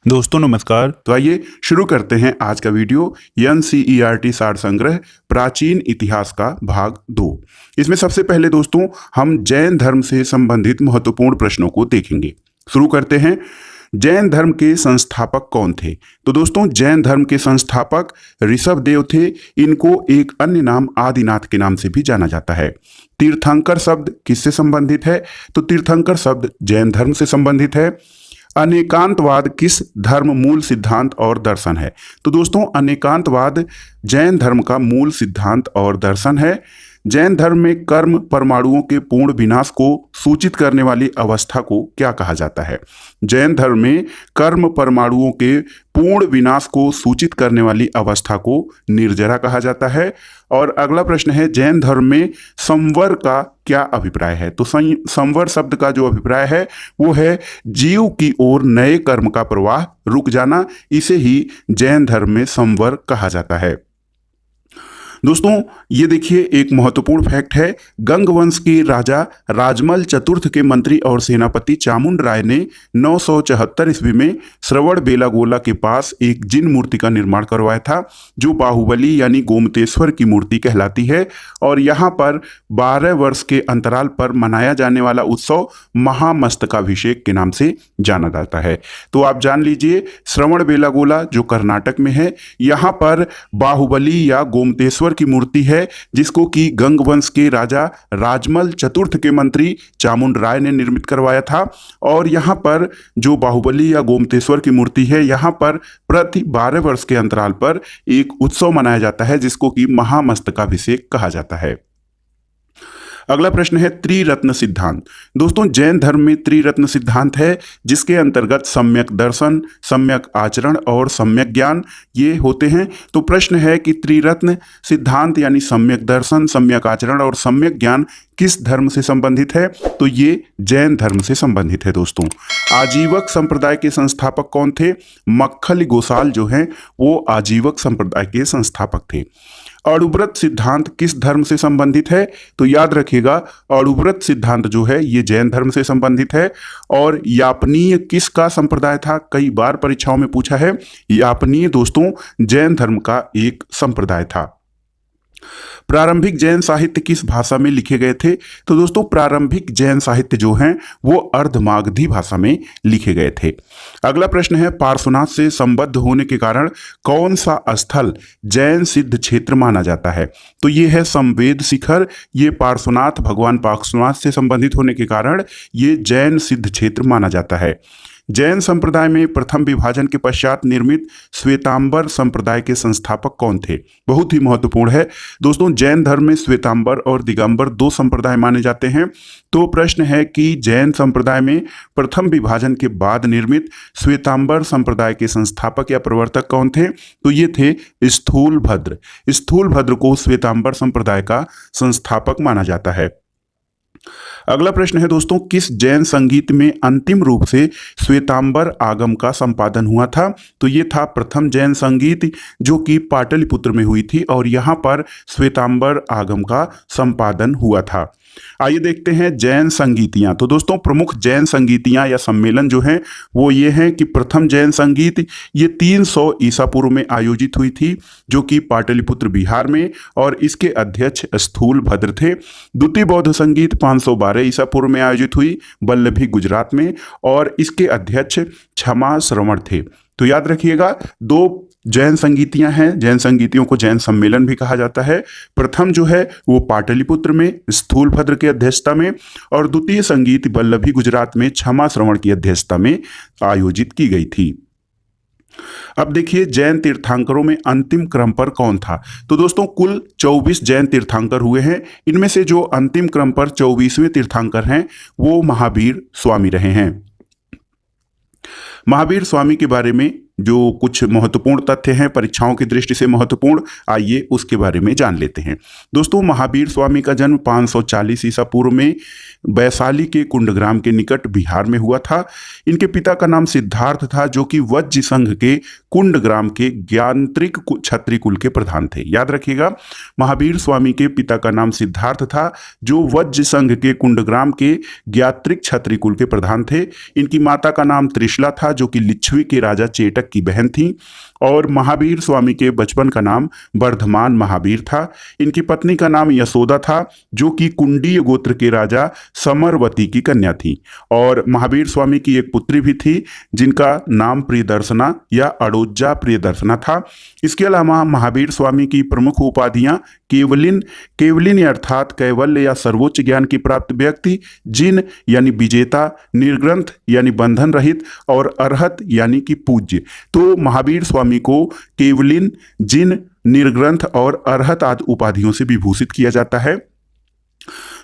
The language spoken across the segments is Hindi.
दोस्तों नमस्कार। तो आइए शुरू करते हैं आज का वीडियो एनसीईआरटी सार संग्रह प्राचीन इतिहास का भाग 2। इसमें सबसे पहले दोस्तों हम जैन धर्म से संबंधित महत्वपूर्ण प्रश्नों को देखेंगे। शुरू करते हैं। जैन धर्म के संस्थापक कौन थे? तो दोस्तों जैन धर्म के संस्थापक ऋषभदेव थे। इनको एक अन्य नाम आदिनाथ के नाम से भी जाना जाता है। तीर्थंकर शब्द किससे संबंधित है? तो तीर्थंकर शब्द जैन धर्म से संबंधित है। अनेकांतवाद किस धर्म मूल सिद्धांत और दर्शन है? तो दोस्तों अनेकांतवाद जैन धर्म का मूल सिद्धांत और दर्शन है। जैन धर्म में कर्म परमाणुओं के पूर्ण विनाश को सूचित करने वाली अवस्था को क्या कहा जाता है? जैन धर्म में कर्म परमाणुओं के पूर्ण विनाश को सूचित करने वाली अवस्था को निर्जरा कहा जाता है। और अगला प्रश्न है, जैन धर्म में संवर का क्या अभिप्राय है? तो संवर शब्द का जो अभिप्राय है वो है जीव की ओर नए कर्म का प्रवाह रुक जाना। इसे ही जैन धर्म में संवर कहा जाता है। दोस्तों ये देखिए एक महत्वपूर्ण फैक्ट है। गंग वंश के राजा राजमल चतुर्थ के मंत्री और सेनापति चामुंड राय ने 974 ईस्वी में श्रवण बेलागोला के पास एक जिन मूर्ति का निर्माण करवाया था जो बाहुबली यानी गोमतेश्वर की मूर्ति कहलाती है। और यहाँ पर 12 वर्ष के अंतराल पर मनाया जाने वाला उत्सव महामस्तकाभिषेक के नाम से जाना जाता है। तो आप जान लीजिए श्रवण बेलागोला जो कर्नाटक में है, यहाँ पर बाहुबली या गोमतेश्वर की मूर्ति है जिसको कि गंग वंश के राजा राजमल चतुर्थ के मंत्री चामुंड राय ने निर्मित करवाया था। और यहाँ पर जो बाहुबली या गोमतेश्वर की मूर्ति है, यहाँ पर प्रति 12 वर्ष के अंतराल पर एक उत्सव मनाया जाता है जिसको कि महामस्तकाभिषेक कहा जाता है। अगला प्रश्न है त्रिरत्न सिद्धांत। दोस्तों जैन धर्म में त्रिरत्न सिद्धांत है जिसके अंतर्गत सम्यक दर्शन, सम्यक आचरण और सम्यक ज्ञान ये होते हैं। तो प्रश्न है कि त्रिरत्न सिद्धांत यानी सम्यक दर्शन, सम्यक आचरण और सम्यक ज्ञान किस धर्म से संबंधित है? तो ये जैन धर्म से संबंधित है। दोस्तों आजीवक संप्रदाय के संस्थापक कौन थे? मक्खली गोसाल जो हैं वो आजीवक संप्रदाय के संस्थापक थे। अणुव्रत सिद्धांत किस धर्म से संबंधित है? तो याद रखिएगा अणुव्रत सिद्धांत जो है ये जैन धर्म से संबंधित है। और यापनीय किसका संप्रदाय था? कई बार परीक्षाओं में पूछा है। यापनीय दोस्तों जैन धर्म का एक संप्रदाय था। प्रारंभिक जैन साहित्य किस भाषा में लिखे गए थे? तो दोस्तों प्रारंभिक जैन साहित्य जो हैं वो अर्धमागधी भाषा में लिखे गए थे। अगला प्रश्न है पार्श्वनाथ से संबद्ध होने के कारण कौन सा स्थल जैन सिद्ध क्षेत्र माना जाता है? तो ये है संवेद शिखर। ये पार्श्वनाथ भगवान पार्श्वनाथ से संबंधित होने के कारण ये जैन सिद्ध क्षेत्र माना जाता है। जैन संप्रदाय में प्रथम विभाजन के पश्चात निर्मित श्वेतांबर संप्रदाय के संस्थापक कौन थे? बहुत ही महत्वपूर्ण है दोस्तों। जैन धर्म में श्वेतांबर और दिगंबर दो संप्रदाय माने जाते हैं। तो प्रश्न है कि जैन संप्रदाय में प्रथम विभाजन के बाद निर्मित श्वेतांबर संप्रदाय के संस्थापक या प्रवर्तक कौन थे? तो ये थे स्थूलभद्र। स्थूलभद्र को श्वेतांबर संप्रदाय का संस्थापक माना जाता है। अगला प्रश्न है दोस्तों किस जैन संगीत में अंतिम रूप से श्वेतांबर आगम का संपादन हुआ था? तो ये था प्रथम जैन संगीत जो कि पाटलिपुत्र में हुई थी और यहाँ पर श्वेतांबर आगम का संपादन हुआ था। आइए देखते हैं जैन संगीतियाँ। तो दोस्तों प्रमुख जैन संगीतियाँ या सम्मेलन जो हैं वो ये हैं कि प्रथम जैन संगीत ये 300 ईसा पूर्व में आयोजित हुई थी जो कि पाटलिपुत्र बिहार में, और इसके अध्यक्ष स्थूलभद्र थे। द्वितीय बौद्ध संगीत 512 ईसा पूर्व में आयोजित हुई वल्लभी गुजरात में, और इसके अध्यक्ष क्षमा श्रवण थे। तो याद रखिएगा दो जैन संगीतियां हैं। जैन संगीतियों को जैन सम्मेलन भी कहा जाता है। प्रथम जो है वो पाटलिपुत्र में स्थूलभद्र की अध्यक्षता में, और द्वितीय संगीत वल्लभी गुजरात में क्षमा श्रवण की अध्यक्षता में आयोजित की गई थी। अब देखिए जैन तीर्थंकरों में अंतिम क्रम पर कौन था? तो दोस्तों कुल 24 जैन तीर्थंकर हुए हैं। इनमें से जो अंतिम क्रम पर 24वें तीर्थंकर हैं वो महावीर स्वामी रहे हैं। महावीर स्वामी के बारे में जो कुछ महत्वपूर्ण तथ्य हैं परीक्षाओं की दृष्टि से महत्वपूर्ण, आइए उसके बारे में जान लेते हैं। दोस्तों, महावीर स्वामी का जन्म 540 ईसा पूर्व में वैशाली के कुंडग्राम के निकट बिहार में हुआ था। इनके पिता का नाम सिद्धार्थ था, जो कि वज्र संघ के कुंडग्राम के ज्ञात्रिक क्षत्रिय कुल के प्रधान थे। याद रखिएगा, महावीर स्वामी के पिता का नाम सिद्धार्थ था, जो वज्र संघ के कुंडग्राम के ज्ञात्रिक क्षत्रिय कुल के प्रधान थे। इनकी माता का नाम त्रिशला था, जो कि लिच्छवी के राजा चेटक की बहन थी। और महावीर स्वामी के बचपन का नाम वर्धमान महावीर था। इनकी पत्नी का नाम यशोदा था, जो कि कुंडीय गोत्र के राजा समरवती की कन्या थी। और महावीर स्वामी की एक पुत्री भी थी, जिनका नाम प्रियदर्शना या अड़ोजा प्रियदर्शना था। इसके अलावा महावीर स्वामी की प्रमुख उपाधियां केवलिन, केवलिन अर्थात कैवल्य या सर्वोच्च ज्ञान की प्राप्त व्यक्ति, जिन यानी विजेता, निर्ग्रंथ यानी बंधन रहित, और अरहत यानी कि पूज्य। तो महावीर स्वामी को केवलिन, जिन, निर्ग्रंथ और अरहत आदि उपाधियों से विभूषित किया जाता है।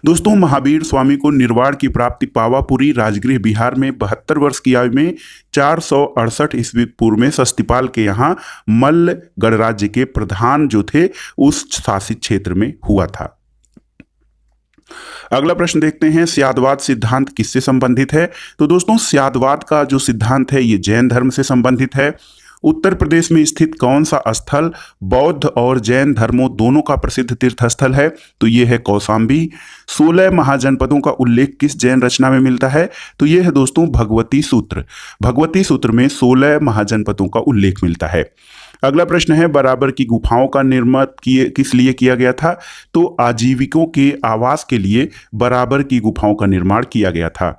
दोस्तों, महावीर स्वामी को निर्वाण की प्राप्ति पावापुरी राजगृह बिहार में 72 वर्ष की आयु में 468 ईस्वी पूर्व में सस्तिपाल के यहाँ मल्ल गणराज्य के प्रधान जो थे उस शासित क्षेत्र में हुआ था। अगला प्रश्न देखते हैं, स्यादवाद सिद्धांत किससे संबंधित है? तो दोस्तों, स्यादवाद का जो सिद्धांत है ये जैन धर्म से संबंधित है। उत्तर प्रदेश में स्थित कौन सा स्थल बौद्ध और जैन धर्मों दोनों का प्रसिद्ध तीर्थ स्थल है? तो ये है कौशाम्बी। 16 महाजनपदों का उल्लेख किस जैन रचना में मिलता है? तो ये है दोस्तों भगवती सूत्र। भगवती सूत्र में 16 महाजनपदों का उल्लेख मिलता है। अगला प्रश्न है, बराबर की गुफाओं का निर्माण किस लिए किया गया था? तो आजीविकों के आवास के लिए बराबर की गुफाओं का निर्माण किया गया था।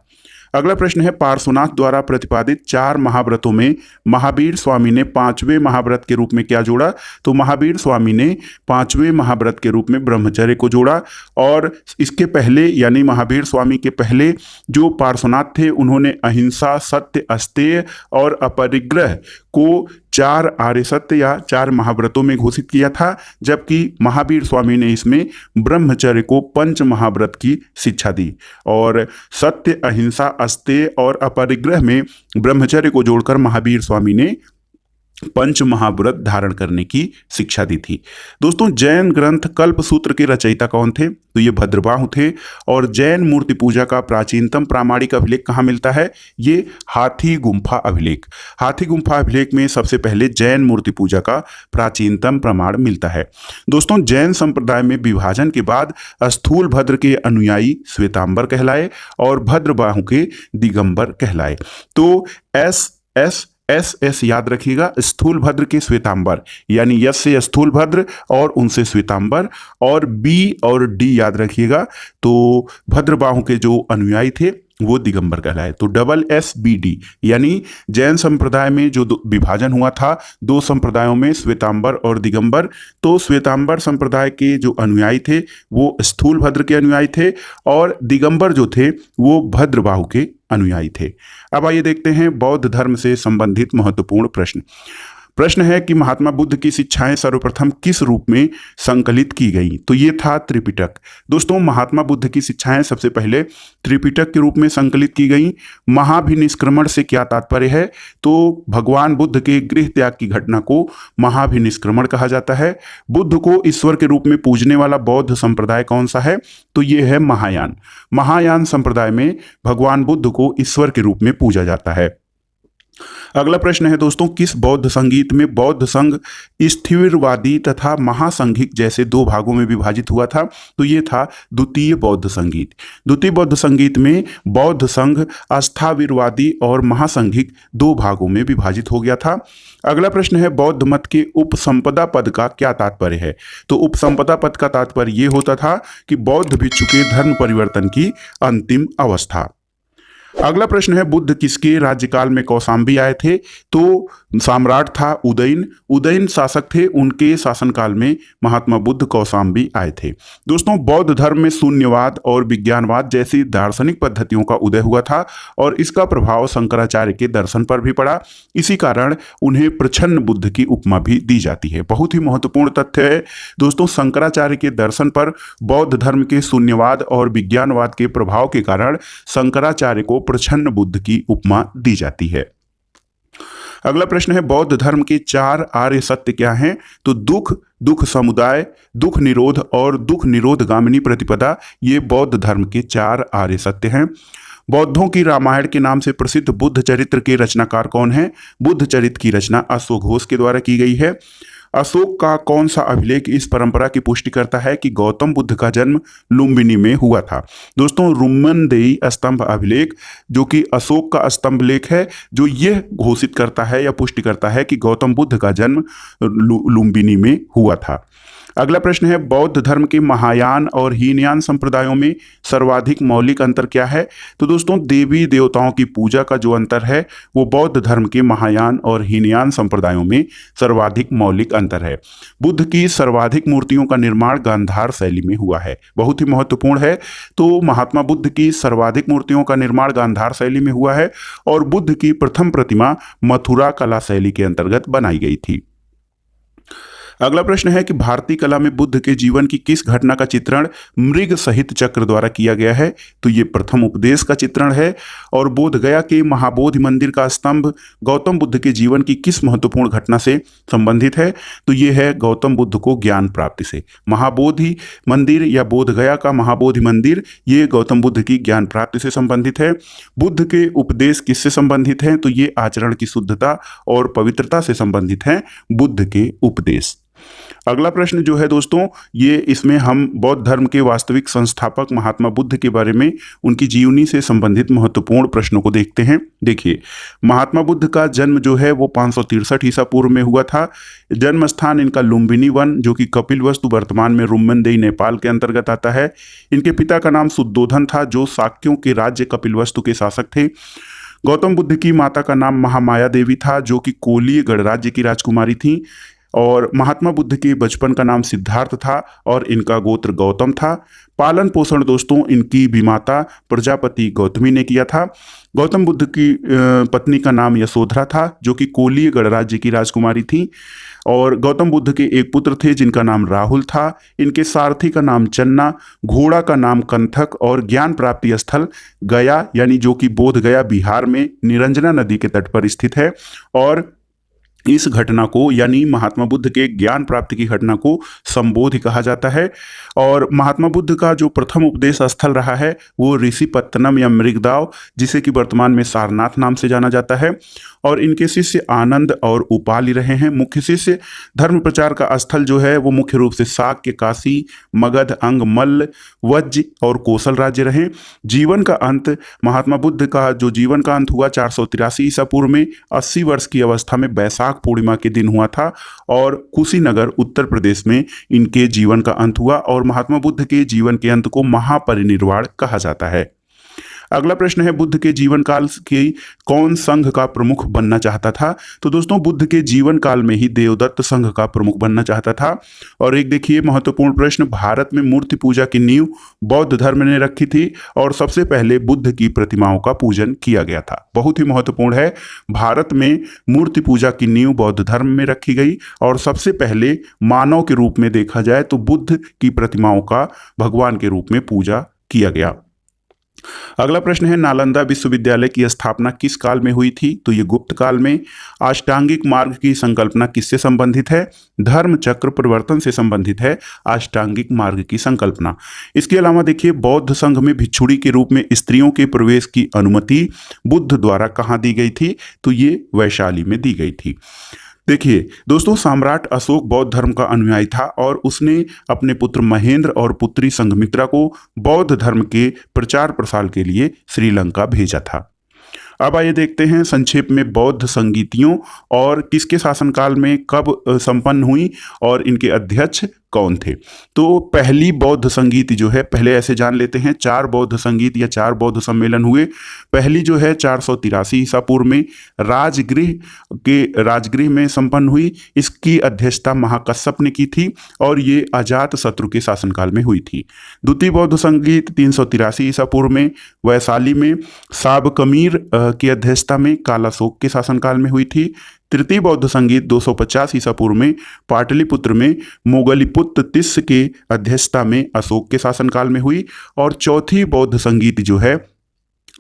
अगला प्रश्न है, पार्श्वनाथ द्वारा प्रतिपादित 4 महाव्रतों में महावीर स्वामी ने 5वें महाव्रत के रूप में क्या जोड़ा? तो महावीर स्वामी ने 5वें महाव्रत के रूप में ब्रह्मचर्य को जोड़ा। और इसके पहले यानी महावीर स्वामी के पहले जो पार्श्वनाथ थे, उन्होंने अहिंसा, सत्य, अस्तेय और अपरिग्रह को 4 आर्य सत्य या 4 महाव्रतों में घोषित किया था, जबकि महावीर स्वामी ने इसमें ब्रह्मचर्य को 5 महाव्रत की शिक्षा दी। और सत्य, अहिंसा, अस्तेय और अपरिग्रह में ब्रह्मचर्य को जोड़कर महावीर स्वामी ने 5 महाव्रत धारण करने की शिक्षा दी थी। दोस्तों, जैन ग्रंथ कल्पसूत्र के रचयिता कौन थे? तो ये भद्रबाहु थे। और जैन मूर्ति पूजा का प्राचीनतम प्रामाणिक अभिलेख कहाँ मिलता है? ये हाथी गुम्फा अभिलेख। हाथी गुम्फा अभिलेख में सबसे पहले जैन मूर्ति पूजा का प्राचीनतम प्रमाण मिलता है। दोस्तों, जैन संप्रदाय में विभाजन के बाद स्थूल भद्र के अनुयायी श्वेतांबर कहलाए और भद्रबाहु के दिगंबर कहलाए। तो एस याद रखिएगा, स्थूल भद्र के श्वेतांबर, यानी यस से स्थूल भद्र और उनसे श्वेतांबर, और बी और डी याद रखिएगा, तो भद्रबाहु के जो अनुयायी थे वो दिगंबर कहलाए। तो SSBD यानी जैन संप्रदाय में जो विभाजन हुआ था 2 संप्रदायों में, श्वेतांबर और दिगंबर, तो श्वेतांबर संप्रदाय के जो अनुयायी थे वो स्थूल भद्र के अनुयायी थे और दिगंबर जो थे वो भद्रबाहु के अनुयायी थे। अब आइए देखते हैं बौद्ध धर्म से संबंधित महत्वपूर्ण प्रश्न। प्रश्न है कि महात्मा बुद्ध की शिक्षाएं सर्वप्रथम किस रूप में संकलित की गई? तो ये था त्रिपिटक। दोस्तों, महात्मा बुद्ध की शिक्षाएं सबसे पहले त्रिपिटक के रूप में संकलित की गई। महाभिनिष्क्रमण से क्या तात्पर्य है? तो भगवान बुद्ध के गृह त्याग की घटना को महाभिनिष्क्रमण कहा जाता है। बुद्ध को ईश्वर के रूप में पूजने वाला बौद्ध संप्रदाय कौन सा है? तो ये है महायान। महायान संप्रदाय में भगवान बुद्ध को ईश्वर के रूप में पूजा जाता है। अगला प्रश्न है दोस्तों, किस बौद्ध संगीत में बौद्ध संघ स्थिरवादी तथा महासंघिक जैसे 2 भागों में विभाजित हुआ था? तो ये था द्वितीय बौद्ध संगीत। द्वितीय बौद्ध संगीत में बौद्ध संघ अस्थाविरवादी और महासंघिक 2 भागों में विभाजित हो गया था। अगला प्रश्न है, बौद्ध मत के उपसंपदा पद का क्या तात्पर्य है? तो उपसंपदा पद का तात्पर्य ये होता था कि बौद्ध भिक्षु के धर्म परिवर्तन की अंतिम अवस्था। अगला प्रश्न है, बुद्ध किसके राज्यकाल में कौशाम्बी आए थे? तो सम्राट था उदयन। उदयन शासक थे, उनके शासनकाल में महात्मा बुद्ध कौशाम्बी आए थे। दोस्तों, बौद्ध धर्म में शून्यवाद और विज्ञानवाद जैसी दार्शनिक पद्धतियों का उदय हुआ था और इसका प्रभाव शंकराचार्य के दर्शन पर भी पड़ा। इसी कारण उन्हें प्रच्छन्न बुद्ध की उपमा भी दी जाती है। बहुत ही महत्वपूर्ण तथ्य है दोस्तों, शंकराचार्य के दर्शन पर बौद्ध धर्म के शून्यवाद और विज्ञानवाद के प्रभाव के कारण शंकराचार्य को प्रच्छन्न बुद्ध की उपमा दी जाती है। अगला प्रश्न है बौद्ध धर्म के 4 आर्य सत्य क्या हैं? तो दुख, दुख समुदाय, दुख निरोध और दुख निरोध गामिनी प्रतिपदा, ये बौद्ध धर्म के 4 आर्य सत्य हैं। बौद्धों की रामायण के नाम से प्रसिद्ध बुद्ध चरित्र के रचनाकार कौन है? बुद्ध चरित्र की रचना अश्वघोष घोष के द्वारा की गई है। अशोक का कौन सा अभिलेख इस परंपरा की पुष्टि करता है कि गौतम बुद्ध का जन्म लुम्बिनी में हुआ था? दोस्तों, रुम्मनदेई स्तंभ अभिलेख, जो कि अशोक का स्तंभ लेख है, जो यह घोषित करता है या पुष्टि करता है कि गौतम बुद्ध का जन्म लुम्बिनी में हुआ था। अगला प्रश्न है बौद्ध धर्म के महायान और हीनयान संप्रदायों में सर्वाधिक मौलिक अंतर क्या है? तो दोस्तों, देवी देवताओं की पूजा का जो अंतर है वो बौद्ध धर्म के महायान और हीनयान संप्रदायों में सर्वाधिक मौलिक अंतर है। बुद्ध की सर्वाधिक मूर्तियों का निर्माण गांधार शैली में हुआ है, बहुत ही महत्वपूर्ण है। तो महात्मा बुद्ध की सर्वाधिक मूर्तियों का निर्माण गांधार शैली में हुआ है और बुद्ध की प्रथम प्रतिमा मथुरा कला शैली के अंतर्गत बनाई गई थी। अगला प्रश्न है कि भारतीय कला में बुद्ध के जीवन की किस घटना का चित्रण मृग सहित चक्र द्वारा किया गया है? तो ये प्रथम उपदेश का चित्रण है। और बोध गया के महाबोधि मंदिर का स्तंभ गौतम बुद्ध के जीवन की किस महत्वपूर्ण घटना से संबंधित है? तो ये है गौतम बुद्ध को ज्ञान प्राप्ति से। महाबोधि मंदिर या बोध गया का महाबोधि मंदिर, ये गौतम बुद्ध की ज्ञान प्राप्ति से संबंधित है। बुद्ध के उपदेश किससे संबंधित हैं? तो ये आचरण की शुद्धता और पवित्रता से संबंधित हैं, बुद्ध के उपदेश। अगला प्रश्न जो है दोस्तों, ये इसमें हम बौद्ध धर्म के वास्तविक संस्थापक महात्मा बुद्ध के बारे में उनकी जीवनी से संबंधित महत्वपूर्ण प्रश्नों को देखते हैं। देखिए, महात्मा बुद्ध का जन्म जो है वो 563 ईसा पूर्व में हुआ था। जन्म स्थान इनका लुम्बिनी वन, जो कि कपिलवस्तु वर्तमान में रुम्मनदेई नेपाल के अंतर्गत आता है। इनके पिता का नाम शुद्धोधन था, जो शाक्यों के राज्य कपिलवस्तु के शासक थे। गौतम बुद्ध की माता का नाम महामाया देवी था, जो कि कोलीय गणराज्य की राजकुमारी थी। और महात्मा बुद्ध के बचपन का नाम सिद्धार्थ था और इनका गोत्र गौतम था। पालन पोषण दोस्तों इनकी विमाता प्रजापति गौतमी ने किया था। गौतम बुद्ध की पत्नी का नाम यशोधरा था, जो कि कोलीय गणराज्य की राजकुमारी थी। और गौतम बुद्ध के एक पुत्र थे जिनका नाम राहुल था। इनके सारथी का नाम चन्ना, घोड़ा का नाम कंथक और ज्ञान प्राप्ति स्थल गया, यानी जो कि बोध गया बिहार में निरंजना नदी के तट पर स्थित है। और इस घटना को, यानी महात्मा बुद्ध के ज्ञान प्राप्ति की घटना को संबोधि कहा जाता है। और महात्मा बुद्ध का जो प्रथम उपदेश स्थल रहा है वो ऋषिपत्तनम या मृगदाव, जिसे कि वर्तमान में सारनाथ नाम से जाना जाता है। और इनके शिष्य आनंद और उपाली रहे हैं। मुख्य शिष्य धर्म प्रचार का स्थल जो है वो मुख्य रूप से शाक्य, काशी, मगध, अंग, मल्ल, वज्ज और कौशल राज्य रहे। जीवन का अंत, महात्मा बुद्ध का जो जीवन का अंत हुआ 483 ईसा पूर्व में 80 वर्ष की अवस्था में वैशाख पूर्णिमा के दिन हुआ था। और कुशीनगर उत्तर प्रदेश में इनके जीवन का अंत हुआ। और महात्मा बुद्ध के जीवन के अंत को महापरिनिर्वाण कहा जाता है। अगला प्रश्न है बुद्ध के जीवन काल के कौन संघ का प्रमुख बनना चाहता था? तो दोस्तों, बुद्ध के जीवन काल में ही देवदत्त संघ का प्रमुख बनना चाहता था। और एक देखिए महत्वपूर्ण प्रश्न, भारत में मूर्ति पूजा की नींव बौद्ध धर्म ने रखी थी और सबसे पहले बुद्ध की प्रतिमाओं का पूजन किया गया था। बहुत ही महत्वपूर्ण है, भारत में मूर्ति पूजा की नींव बौद्ध धर्म में रखी गई और सबसे पहले मानव के रूप में देखा जाए तो बुद्ध की प्रतिमाओं का भगवान के रूप में पूजा किया गया। अगला प्रश्न है नालंदा विश्वविद्यालय की स्थापना किस काल में हुई थी? तो ये गुप्त काल में। अष्टांगिक मार्ग की संकल्पना किससे संबंधित है? धर्म चक्र परिवर्तन से संबंधित है अष्टांगिक मार्ग की संकल्पना। इसके अलावा देखिए, बौद्ध संघ में भिक्षुणी के रूप में स्त्रियों के प्रवेश की अनुमति बुद्ध द्वारा कहाँ दी गई थी? तो ये वैशाली में दी गई थी। देखिए दोस्तों, सम्राट अशोक बौद्ध धर्म का अनुयायी था और उसने अपने पुत्र महेंद्र और पुत्री संघमित्रा को बौद्ध धर्म के प्रचार प्रसार के लिए श्रीलंका भेजा था। अब आइए देखते हैं संक्षेप में बौद्ध संगीतियों और किसके शासनकाल में कब संपन्न हुई और इनके अध्यक्ष कौन थे। तो पहली बौद्ध संगीत जो है, पहले ऐसे जान लेते हैं, 4 बौद्ध संगीत या 4 बौद्ध सम्मेलन हुए। पहली जो है 483 ईसा पूर्व में राजगृह में संपन्न हुई। इसकी अध्यक्षता महाकश्यप ने की थी और ये अजात शत्रु के शासनकाल में हुई थी। द्वितीय बौद्ध संगीत 383 ईसा पूर्व में वैशाली में साबकमीर की अध्यक्षता में कालाशोक के शासनकाल में हुई थी। तृतीय बौद्ध संगीत 250 ईसा पूर्व में पाटलिपुत्र में मोगलिपुत्र तिस्स के अध्यक्षता में अशोक के शासनकाल में हुई। और चौथी बौद्ध संगीत जो है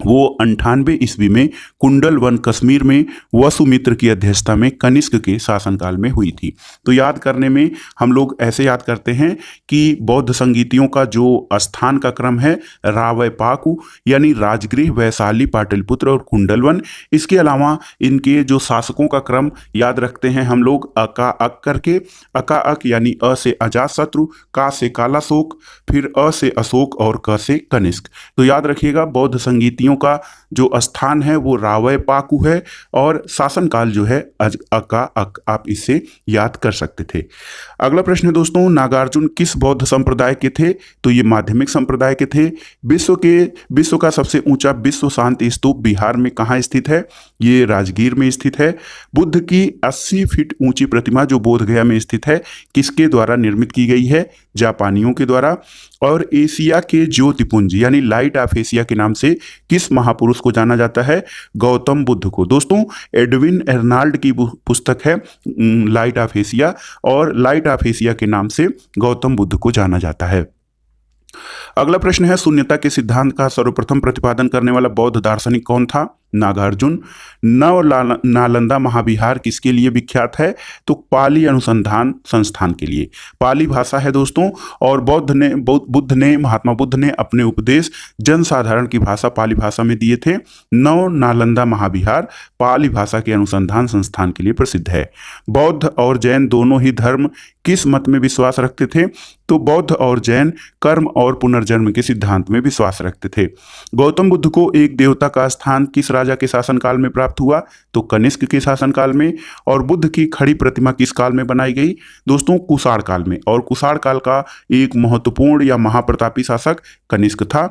वो 98 ईस्वी में कुंडल वन कश्मीर में वसुमित्र की अध्यक्षता में कनिष्क के शासनकाल में हुई थी। तो याद करने में हम लोग ऐसे याद करते हैं कि बौद्ध संगीतियों का जो स्थान का क्रम है रावयपाकु यानी राजगृह, वैशाली, पाटलिपुत्र और कुंडलवन। इसके अलावा इनके जो शासकों का क्रम याद रखते हैं हम लोग अका अक करके। अका अक यानी अ से अजातशत्रु, का से कालाशोक, फिर अ से अशोक और क से कनिष्क। तो याद रखिएगा बौद्ध संगीतियों का जो स्थान है वो रावयपाकु है और शासनकाल जो है अका अक, आप इससे याद कर सकते थे। अगला प्रश्न है दोस्तों, नागार्जुन किस बौद्ध संप्रदाय के थे? तो ये माध्यमिक संप्रदाय के थे। विश्व का सबसे ऊंचा विश्व शांति स्तूप बिहार में कहाँ स्थित है? ये राजगीर में स्थित है। बुद्ध की 80 फीट ऊंची प्रतिमा जो बोधगया में स्थित है किसके द्वारा निर्मित की गई है? जापानियों के द्वारा। और एशिया के ज्योतिपुंज यानी लाइट ऑफ एशिया के नाम से किस महापुरुष को जाना जाता है? गौतम बुद्ध को। दोस्तों एडविन एर्नाल्ड की पुस्तक है लाइट ऑफ एशिया, और लाइट ऑफ एशिया के नाम से गौतम बुद्ध को जाना जाता है। अगला प्रश्न है, शून्यता के सिद्धांत का सर्वप्रथम प्रतिपादन करने वाला बौद्ध दार्शनिक कौन था? नागार्जुन। नालंदा महाविहार किसके लिए विख्यात है? तो पाली अनुसंधान संस्थान के लिए। पाली भाषा है दोस्तों, और महात्मा बुद्ध ने अपने उपदेश जनसाधारण की भाषा पाली भाषा में दिए थे। नालंदा महाविहार पाली भाषा के अनुसंधान संस्थान के लिए प्रसिद्ध है। बौद्ध और जैन दोनों ही धर्म किस मत में विश्वास रखते थे? तो बौद्ध और जैन कर्म और पुनर्जन्म के सिद्धांत में विश्वास रखते थे। गौतम बुद्ध को एक देवता का स्थान किस राजा के शासनकाल में प्राप्त हुआ? तो कनिष्क के शासनकाल में। और बुद्ध की खड़ी प्रतिमा किस काल में बनाई गई? दोस्तों कुषाण काल में। और कुषाण काल का एक महत्वपूर्ण या महाप्रतापी शासक कनिष्क था।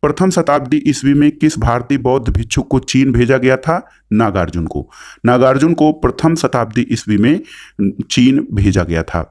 प्रथम शताब्दी ईस्वी में किस भारतीय बौद्ध भिक्षुक को चीन भेजा गया था? नागार्जुन को। नागार्जुन को प्रथम शताब्दी ईस्वी में चीन भेजा गया था।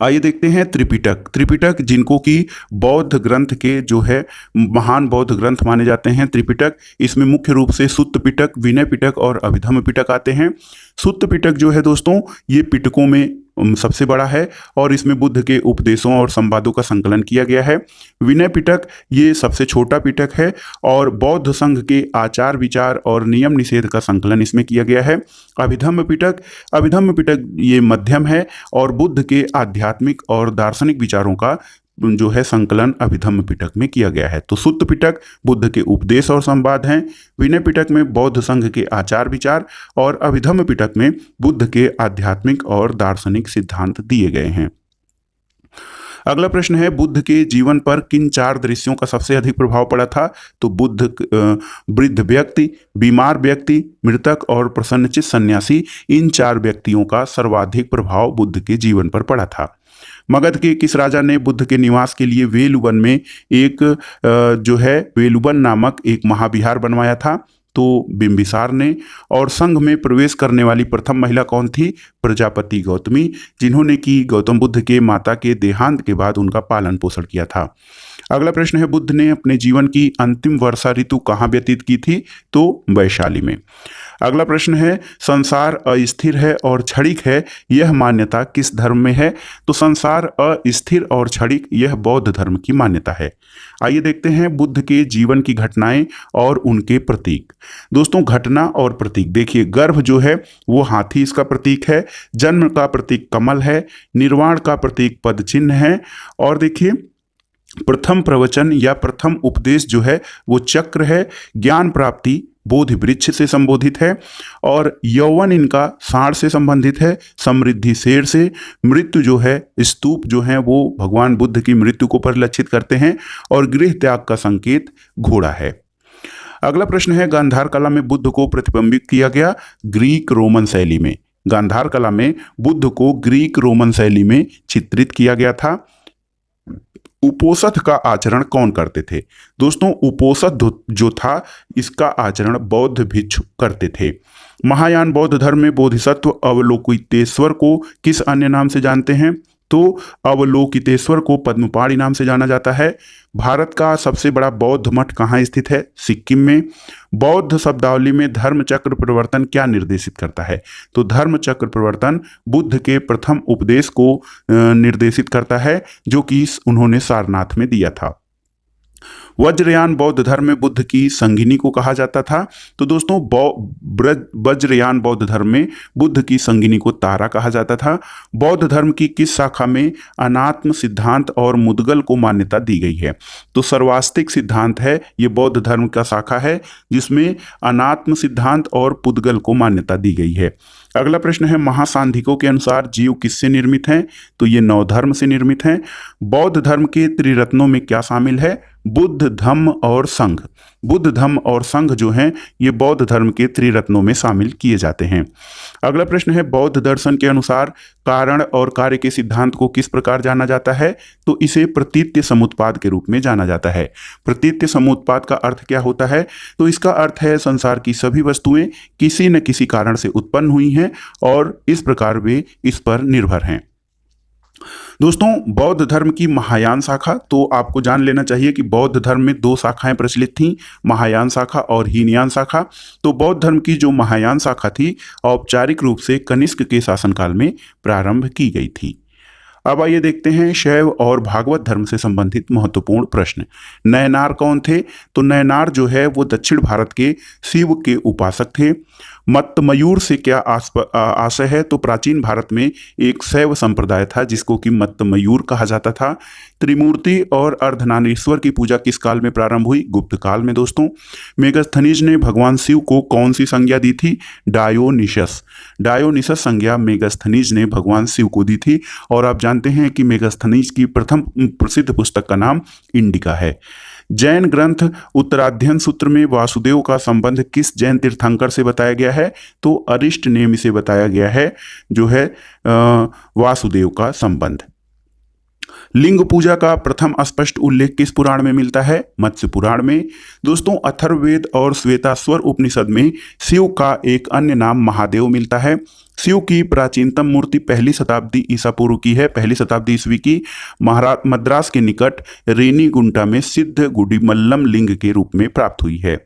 आइए देखते हैं त्रिपिटक। त्रिपिटक जिनको कि बौद्ध ग्रंथ के जो है महान बौद्ध ग्रंथ माने जाते हैं त्रिपिटक। इसमें मुख्य रूप से सुत्त पिटक, विनय पिटक और अभिधम्म पिटक आते हैं। सुत्त पिटक जो है दोस्तों ये पिटकों में सबसे बड़ा है और इसमें बुद्ध के उपदेशों और संवादों का संकलन किया गया है। विनय पिटक ये सबसे छोटा पिटक है और बौद्ध संघ के आचार विचार और नियम निषेध का संकलन इसमें किया गया है। अभिधम्म पिटक ये मध्यम है और बुद्ध के आध्यात्मिक और दार्शनिक विचारों का जो है संकलन अभिधम्म पिटक में किया गया है। तो सुत्त पिटक बुद्ध के उपदेश और संवाद हैं, विनय पिटक में बौद्ध संघ के आचार विचार और अभिधम्म पिटक में बुद्ध के आध्यात्मिक और दार्शनिक सिद्धांत दिए गए हैं। अगला प्रश्न है, बुद्ध के जीवन पर किन 4 दृश्यों का सबसे अधिक प्रभाव पड़ा था? तो वृद्ध व्यक्ति, बीमार व्यक्ति, मृतक और प्रसन्नचित्त सन्यासी, इन 4 व्यक्तियों का सर्वाधिक प्रभाव बुद्ध के जीवन पर पड़ा था। मगध के किस राजा ने बुद्ध के निवास के लिए वेलुवन में एक जो है वेलुवन नामक एक महाविहार बनवाया था? तो बिंबिसार ने। और संघ में प्रवेश करने वाली प्रथम महिला कौन थी? प्रजापति गौतमी, जिन्होंने कि गौतम बुद्ध के माता के देहांत के बाद उनका पालन पोषण किया था। अगला प्रश्न है, बुद्ध ने अपने जीवन की अंतिम वर्षा ऋतु कहाँ व्यतीत की थी? तो वैशाली में। अगला प्रश्न है, संसार अस्थिर है और क्षणिक है, यह मान्यता किस धर्म में है? तो संसार अस्थिर और क्षणिक यह बौद्ध धर्म की मान्यता है। आइए देखते हैं बुद्ध के जीवन की घटनाएं और उनके प्रतीक। दोस्तों घटना और प्रतीक देखिए, गर्भ जो है वो हाथी इसका प्रतीक है, जन्म का प्रतीक कमल है, निर्वाण का प्रतीक पद चिन्ह है, और देखिए प्रथम प्रवचन या प्रथम उपदेश जो है वो चक्र है, ज्ञान प्राप्ति बोधि वृक्ष से संबोधित है, और यौवन इनका सांड से संबंधित है, समृद्धि शेर से, मृत्यु जो है स्तूप जो है वो भगवान बुद्ध की मृत्यु को परिलक्षित करते हैं, और गृह त्याग का संकेत घोड़ा है। अगला प्रश्न है, गांधार कला में बुद्ध को प्रतिबिंबित किया गया ग्रीक रोमन शैली में। गांधार कला में बुद्ध को ग्रीक रोमन शैली में चित्रित किया गया था। उपोषथ का आचरण कौन करते थे? दोस्तों उपोषथ जो था इसका आचरण बौद्ध भिक्षु करते थे। महायान बौद्ध धर्म में बोधिसत्व अवलोकितेश्वर को किस अन्य नाम से जानते हैं? तो अवलोकितेश्वर को पद्मपाणि नाम से जाना जाता है। भारत का सबसे बड़ा बौद्ध मठ कहाँ स्थित है? सिक्किम में। बौद्ध शब्दावली में धर्म चक्र परिवर्तन क्या निर्देशित करता है? तो धर्म चक्र परिवर्तन बुद्ध के प्रथम उपदेश को निर्देशित करता है जो कि उन्होंने सारनाथ में दिया था। वज्रयान बौद्ध धर्म में बुद्ध की संगिनी को कहा जाता था। तो दोस्तों वज्रयान बौद्ध धर्म में बुद्ध की संगिनी को तारा कहा जाता था। बौद्ध धर्म की किस शाखा में अनात्म सिद्धांत और मुद्गल को मान्यता दी गई है? तो सर्वास्तिक सिद्धांत है, ये बौद्ध धर्म का शाखा है जिसमें अनात्म सिद्धांत और पुद्गल को मान्यता दी गई है। अगला प्रश्न है, महासांधिकों के अनुसार जीव किससे निर्मित हैं? तो ये 9 धर्म से निर्मित हैं। बौद्ध धर्म के त्रिरत्नों में क्या शामिल है? बुद्ध, धम्म और संघ। बुद्ध, धम्म और संघ जो हैं ये बौद्ध धर्म के त्रिरत्नों में शामिल किए जाते हैं। अगला प्रश्न है, बौद्ध दर्शन के अनुसार कारण और कार्य के सिद्धांत को किस प्रकार जाना जाता है? तो इसे प्रतीत्य समुत्पाद के रूप में जाना जाता है। प्रतीत्य समुत्पाद का अर्थ क्या होता है? तो इसका अर्थ है संसार की सभी वस्तुएं किसी न किसी कारण से उत्पन्न हुई हैं और इस प्रकार वे इस पर निर्भर हैं। दोस्तों, बौद्ध धर्म की महायान शाखा, तो आपको जान लेना चाहिए कि बौद्ध धर्म में 2 शाखाएं प्रचलित थीं, महायान शाखा और हीनयान शाखा। तो बौद्ध धर्म की जो महायान शाखा थी औपचारिक रूप से कनिष्क के शासनकाल में प्रारंभ की गई थी। अब आइए देखते हैं शैव और भागवत धर्म से संबंधित महत्वपूर्ण प्रश्न। नयनार कौन थे? तो नयनार जो है वो दक्षिण भारत के शिव के उपासक थे। मत्तमयूर से क्या आशय है? तो प्राचीन भारत में एक शैव संप्रदाय था जिसको कि मत्तमयूर कहा जाता था। त्रिमूर्ति और अर्धनारीश्वर की पूजा किस काल में प्रारंभ हुई? गुप्त काल में दोस्तों। मेगस्थनीज ने भगवान शिव को कौन सी संज्ञा दी थी? डायोनिसस। डायोनिसस संज्ञा मेगस्थनीज ने भगवान शिव को दी थी। और आप जानते हैं कि मेगस्थनीज की प्रथम प्रसिद्ध पुस्तक का नाम इंडिका है। जैन ग्रंथ उत्तराध्ययन सूत्र में वासुदेव का संबंध किस जैन तीर्थंकर से बताया गया है? तो अरिष्ट नेमि से बताया गया है, जो है वासुदेव का संबंध। लिंग पूजा का प्रथम स्पष्ट उल्लेख किस पुराण में मिलता है? मत्स्य पुराण में। दोस्तों, अथर्ववेद और श्वेताश्वर उपनिषद में शिव का एक अन्य नाम महादेव मिलता है। शिव की प्राचीनतम मूर्ति 1ली शताब्दी ईसा पूर्व की है, 1ली शताब्दी ईस्वी की, मद्रास के निकट रेनीगुंटा में सिद्ध गुडिमल्लम लिंग के रूप में प्राप्त हुई है।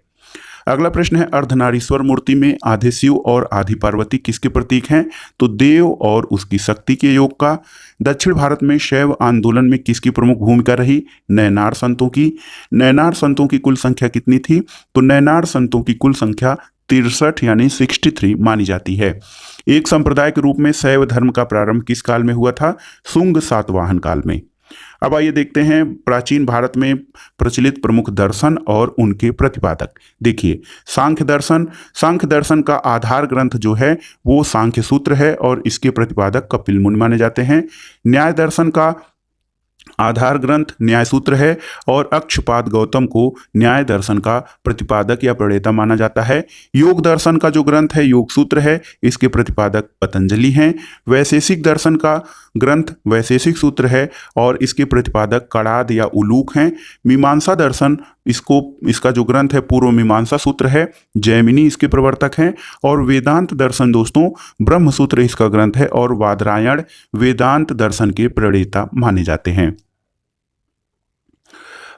अगला प्रश्न है, अर्धनारीश्वर मूर्ति में आधे शिव और आधी पार्वती किसके प्रतीक हैं? तो देव और उसकी शक्ति के योग का। दक्षिण भारत में शैव आंदोलन में किसकी प्रमुख भूमिका रही? नयनार संतों की। नयनार संतों की कुल संख्या कितनी थी? तो नयनार संतों की कुल संख्या 63 यानी 63 मानी जाती है। एक संप्रदाय के रूप में शैव धर्म का प्रारंभ किस काल में हुआ था? शुंग सातवाहन काल में। अब आइए देखते हैं प्राचीन भारत में प्रचलित प्रमुख दर्शन और उनके प्रतिपादक। देखिए, सांख्य दर्शन। सांख्य दर्शन का आधार ग्रंथ जो है वो सांख्य सूत्र है और इसके प्रतिपादक कपिल मुनि माने जाते हैं। न्याय दर्शन का आधार ग्रंथ न्याय सूत्र है और अक्षपाद गौतम को न्याय दर्शन का प्रतिपादक या प्रणेता माना जाता है। योग दर्शन का जो ग्रंथ है योग सूत्र है, इसके प्रतिपादक पतंजलि हैं। वैशेषिक दर्शन का ग्रंथ वैशेषिक सूत्र है और इसके प्रतिपादक कणाद या उलूक हैं। मीमांसा दर्शन इसका जो ग्रंथ है पूर्व मीमांसा सूत्र है, जैमिनी इसके प्रवर्तक हैं। और वेदांत दर्शन दोस्तों ब्रह्म सूत्र इसका ग्रंथ है और वादरायण वेदांत दर्शन के प्रणेता माने जाते हैं।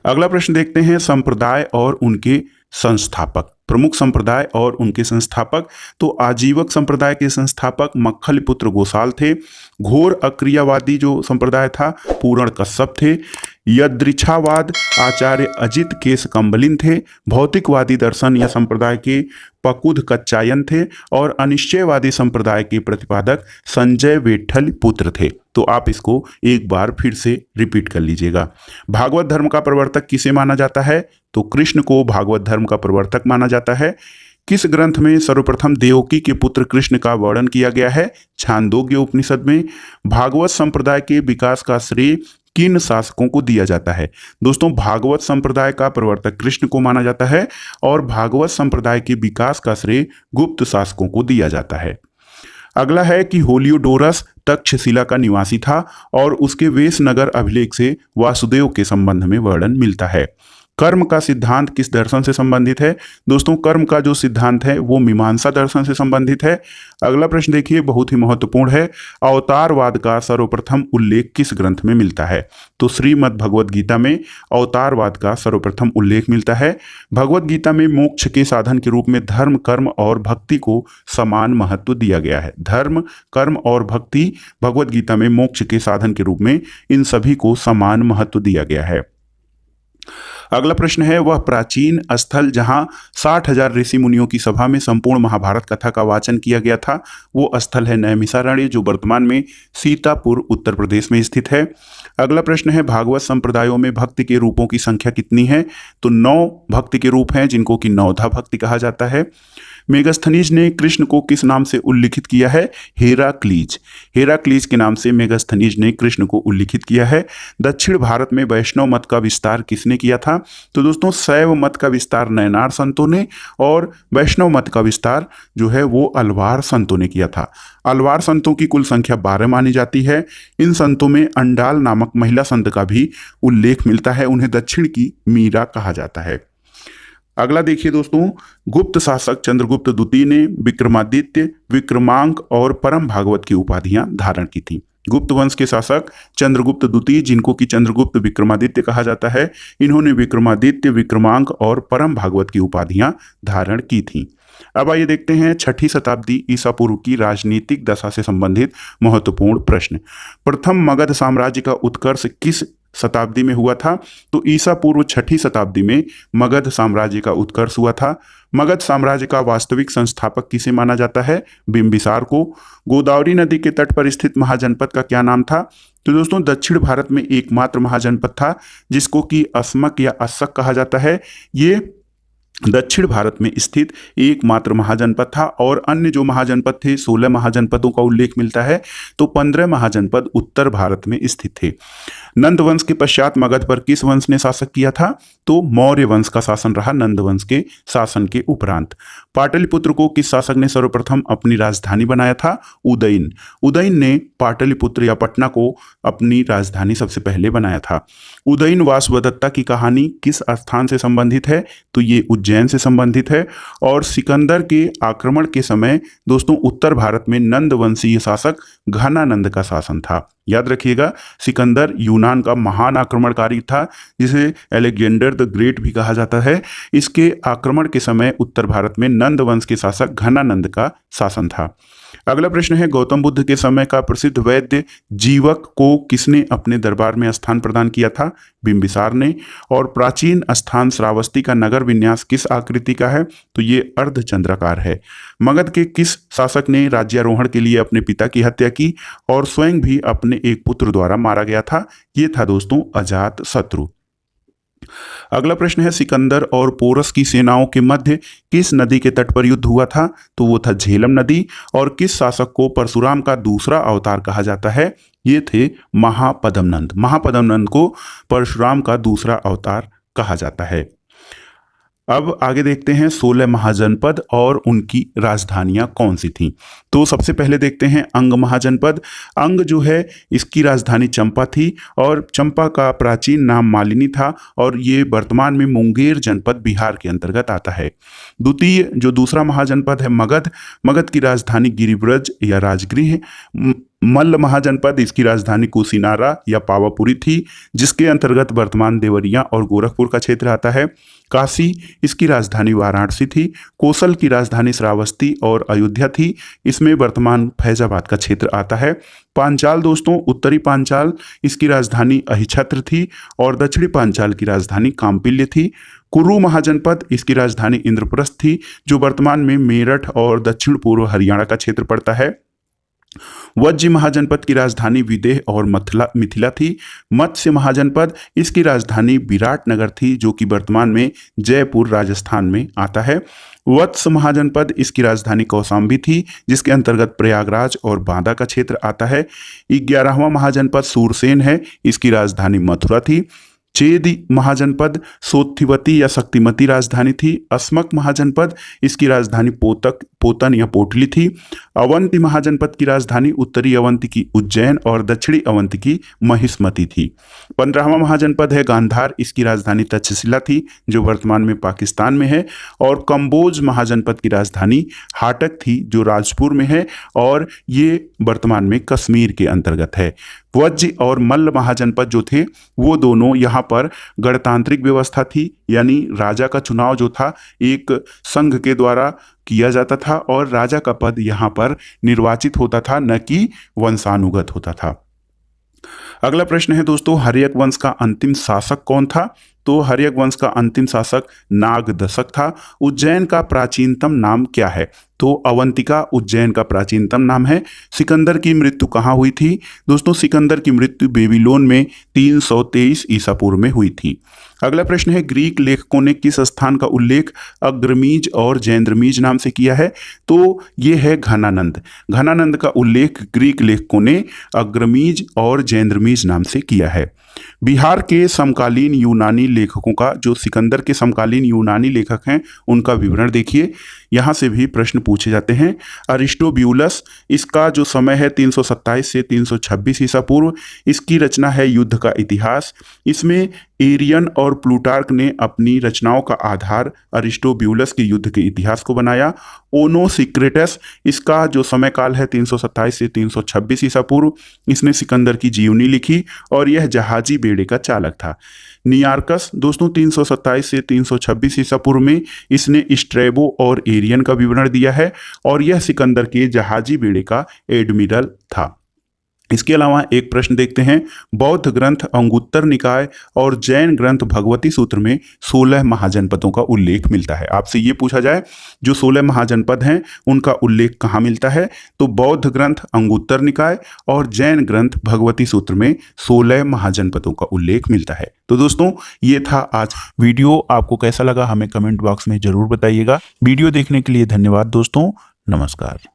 अगला प्रश्न देखते हैं, संप्रदाय और उनके संस्थापक। प्रमुख संप्रदाय और उनके संस्थापक। तो आजीवक संप्रदाय के संस्थापक मक्खलीपुत्र गोसाल थे। घोर अक्रियावादी जो संप्रदाय था पूर्ण कश्यप थे। यदृच्छावाद आचार्य अजित केश कंबलिन थे। भौतिकवादी दर्शन या संप्रदाय के पकुध कच्चायन थे और अनिश्चयवादी संप्रदाय के प्रतिपादक संजय विट्ठल पुत्र थे। तो आप इसको एक बार फिर से रिपीट कर लीजिएगा। भागवत धर्म का प्रवर्तक किसे माना जाता है? तो कृष्ण को भागवत धर्म का प्रवर्तक माना जाता है। किस ग्रंथ में सर्वप्रथम देवकी के पुत्र कृष्ण का वर्णन किया गया है? छांदोग्य उपनिषद में। भागवत संप्रदाय के विकास का श्रेय किन शासकों को दिया जाता है? दोस्तों, भागवत संप्रदाय का प्रवर्तक कृष्ण को माना जाता है और भागवत संप्रदाय के विकास का श्रेय गुप्त शासकों को दिया जाता है। अगला है कि होलियोडोरस तक्षशिला का निवासी था और उसके वेशनगर अभिलेख से वासुदेव के संबंध में वर्णन मिलता है। कर्म का सिद्धांत किस दर्शन से संबंधित है? दोस्तों, कर्म का जो सिद्धांत है वो मीमांसा दर्शन से संबंधित है। अगला प्रश्न देखिए, बहुत ही महत्वपूर्ण है। अवतारवाद का सर्वप्रथम उल्लेख किस ग्रंथ में मिलता है? तो श्रीमद् भगवद गीता में अवतारवाद का सर्वप्रथम उल्लेख मिलता है। भगवद गीता में मोक्ष के साधन के रूप में धर्म, कर्म और भक्ति को समान महत्व दिया गया है। धर्म, कर्म और भक्ति भगवद गीता में मोक्ष के साधन के रूप में इन सभी को समान महत्व दिया गया है। अगला प्रश्न है, वह प्राचीन स्थल जहां 60,000 ऋषि मुनियों की सभा में संपूर्ण महाभारत कथा का वाचन किया गया था, वो स्थल है नैमिषारण्य, जो वर्तमान में सीतापुर उत्तर प्रदेश में स्थित है। अगला प्रश्न है, भागवत संप्रदायों में भक्ति के रूपों की संख्या कितनी है? तो 9 भक्ति के रूप हैं, जिनको कि नवधा भक्ति कहा जाता है। मेगस्थनीज ने कृष्ण को किस नाम से उल्लिखित किया है? हेराक्लीज। हेराक्लीज के नाम से मेगस्थनीज ने कृष्ण को उल्लिखित किया है। दक्षिण भारत में वैष्णव मत का विस्तार किसने किया था? तो दोस्तों, शैव मत का विस्तार नयनार संतों ने, और वैष्णव मत का विस्तार जो है वो अलवार संतों ने किया था। अलवार संतों की कुल संख्या 12 मानी जाती है। इन संतों में अंडाल नामक महिला संत का भी उल्लेख मिलता है। उन्हें दक्षिण की मीरा कहा जाता है। अगला देखिए दोस्तों, गुप्त शासक चंद्रगुप्त द्वितीय ने विक्रमादित्य, विक्रमांक और परम भागवत की उपाधियां धारण की थी। गुप्त वंश के शासक चंद्रगुप्त द्वितीय, जिनको कि चंद्रगुप्त विक्रमादित्य कहा जाता है, इन्होंने विक्रमादित्य, विक्रमांक और परम भागवत की उपाधियां धारण की थी। अब आइए देखते हैं 6ठी शताब्दी ईसा पूर्व की राजनीतिक दशा से संबंधित महत्वपूर्ण प्रश्न। प्रथम मगध साम्राज्य का उत्कर्ष किस शताब्दी में हुआ था? तो ईसा पूर्व 6ठी शताब्दी में मगध साम्राज्य का उत्कर्ष हुआ था। मगध साम्राज्य का वास्तविक संस्थापक किसे माना जाता है? बिंबिसार को। गोदावरी नदी के तट पर स्थित महाजनपद का क्या नाम था? तो दोस्तों, दक्षिण भारत में एकमात्र महाजनपद था जिसको कि अस्मक या अस्सक कहा जाता है। ये दक्षिण भारत में स्थित एकमात्र महाजनपद था, और अन्य जो महाजनपद थे, 16 महाजनपदों का उल्लेख मिलता है, तो 15 महाजनपद उत्तर भारत में स्थित थे। नंद वंश के पश्चात मगध पर किस वंश ने शासन किया था? तो मौर्य वंश का शासन रहा नंद वंश के शासन के उपरांत। पाटलिपुत्र को किस शासक ने सर्वप्रथम अपनी राजधानी बनाया था? उदयन। उदयन ने पाटलिपुत्र या पटना को अपनी राजधानी सबसे पहले बनाया था। उदयन वासवदत्ता की कहानी किस स्थान से संबंधित है? तो ये उज्जैन से संबंधित है। और सिकंदर के आक्रमण के समय दोस्तों, उत्तर भारत में नंद वंशीय शासक घनानंद का शासन था। याद रखिएगा, सिकंदर यूनान का महान आक्रमणकारी था, जिसे अलेक्जेंडर द ग्रेट भी कहा जाता है। इसके आक्रमण के समय उत्तर भारत में नंद वंश के शासक घनानंद का शासन था। अगला प्रश्न है, गौतम बुद्ध के समय का प्रसिद्ध वैद्य जीवक को किसने अपने दरबार में स्थान प्रदान किया था? बिंबिसार ने। और प्राचीन स्थान श्रावस्ती का नगर विन्यास किस आकृति का है? तो ये अर्धचंद्राकार है। मगध के किस शासक ने राज्यारोहण के लिए अपने पिता की हत्या की और स्वयं भी अपने एक पुत्र द्वारा मारा गया था? ये था दोस्तों अजात शत्रु। अगला प्रश्न है, सिकंदर और पोरस की सेनाओं के मध्य किस नदी के तट पर युद्ध हुआ था? तो वो था झेलम नदी। और किस शासक को परशुराम का दूसरा अवतार कहा जाता है? ये थे महापद्मनंद। महापद्मनंद को परशुराम का दूसरा अवतार कहा जाता है। अब आगे देखते हैं 16 महाजनपद और उनकी राजधानियां कौन सी थीं। तो सबसे पहले देखते हैं अंग महाजनपद। अंग जो है, इसकी राजधानी चंपा थी, और चंपा का प्राचीन नाम मालिनी था, और ये वर्तमान में मुंगेर जनपद बिहार के अंतर्गत आता है। द्वितीय जो दूसरा महाजनपद है मगध। मगध की राजधानी गिरिब्रज या राजगृह। मल्ल महाजनपद, इसकी राजधानी कुशीनारा या पावापुरी थी, जिसके अंतर्गत वर्तमान देवरिया और गोरखपुर का क्षेत्र आता है। काशी, इसकी राजधानी वाराणसी थी। कोसल की राजधानी श्रावस्ती और अयोध्या थी, इसमें वर्तमान फैजाबाद का क्षेत्र आता है। पांचाल दोस्तों, उत्तरी पांचाल, इसकी राजधानी अहिछत्र थी, और दक्षिणी पांचाल की राजधानी काम्पिल्य थी। कुरु महाजनपद, इसकी राजधानी इंद्रप्रस्थ थी, जो वर्तमान में मेरठ और दक्षिण पूर्व हरियाणा का क्षेत्र पड़ता है। वज्जी महाजनपद की राजधानी विदेह और मिथिला थी। मत्स्य महाजनपद, इसकी राजधानी विराटनगर थी, जो कि वर्तमान में जयपुर राजस्थान में आता है। वत्स महाजनपद, इसकी राजधानी कौशाम्बी थी, जिसके अंतर्गत प्रयागराज और बांदा का क्षेत्र आता है। 11वां महाजनपद सूरसेन है, इसकी राजधानी मथुरा थी। चेदी महाजनपद सोथिवती या शक्तिमती राजधानी थी। अस्मक महाजनपद, इसकी राजधानी पोतन या पोटली थी। अवंती महाजनपद की राजधानी उत्तरी अवंती की उज्जैन और दक्षिणी अवंती की महिष्मती थी। 15वां महाजनपद है गांधार, इसकी राजधानी तक्षशिला थी, जो वर्तमान में पाकिस्तान में है। और कंबोज महाजनपद की राजधानी हाटक थी, जो राजपुर में है, और ये वर्तमान में कश्मीर के अंतर्गत है। वज्ज और मल्ल महाजनपद जो थे, वो दोनों यहाँ पर गणतांत्रिक व्यवस्था थी, यानी राजा का चुनाव जो था एक संघ के द्वारा किया जाता था, और राजा का पद यहाँ पर निर्वाचित होता था, न कि वंशानुगत होता था। अगला प्रश्न है दोस्तों, हर्यक वंश का अंतिम शासक कौन था? तो हर्यक वंश का अंतिम शासक नागदशक था। उज्जैन का प्राचीनतम नाम क्या है? तो अवंतिका उज्जैन का प्राचीनतम नाम है। सिकंदर की मृत्यु कहाँ हुई थी? दोस्तों सिकंदर की मृत्यु बेबीलोन में 323 ईसा पूर्व में हुई थी। अगला प्रश्न है, ग्रीक लेखकों ने किस स्थान का उल्लेख अग्रमीज और जैंद्रमीज नाम से किया है? तो ये है घनानंद। घनानंद का उल्लेख ग्रीक लेखकों ने अग्रमीज और जैंद्रमीज नाम से किया है। बिहार के समकालीन यूनानी लेखकों का, जो सिकंदर के समकालीन यूनानी लेखक हैं, उनका विवरण देखिए। यहाँ से भी प्रश्न पूछे जाते हैं। अरिस्टोब्यूलस, इसका जो समय है 327 से 326 ईसा पूर्व। इसकी रचना है युद्ध का इतिहास। इसमें एरियन और प्लूटार्क ने अपनी रचनाओं का आधार अरिस्टोब्यूलस के युद्ध के इतिहास को बनाया। ओनोसिक्रेटस, इसका जो समय काल है 327 से 326 ईसा पूर्व। इसने सिकंदर की जीवनी लिखी और यह जहाजी बेड़े का चालक था। नियार्कस दोस्तों 327 से 326 ईसा पूर्व में इसने स्ट्रैबो और एरियन का विवरण दिया है और यह सिकंदर के जहाजी बेड़े का एडमिरल था। इसके अलावा एक प्रश्न देखते हैं। बौद्ध ग्रंथ अंगुत्तर निकाय और जैन ग्रंथ भगवती सूत्र में 16 महाजनपदों का उल्लेख मिलता है। आपसे ये पूछा जाए जो 16 महाजनपद हैं उनका उल्लेख कहाँ मिलता है? तो बौद्ध ग्रंथ अंगुत्तर निकाय और जैन ग्रंथ भगवती सूत्र में 16 महाजनपदों का उल्लेख मिलता है। तो दोस्तों ये था आज वीडियो। आपको कैसा लगा हमें कमेंट बॉक्स में जरूर बताइएगा। वीडियो देखने के लिए धन्यवाद दोस्तों। नमस्कार।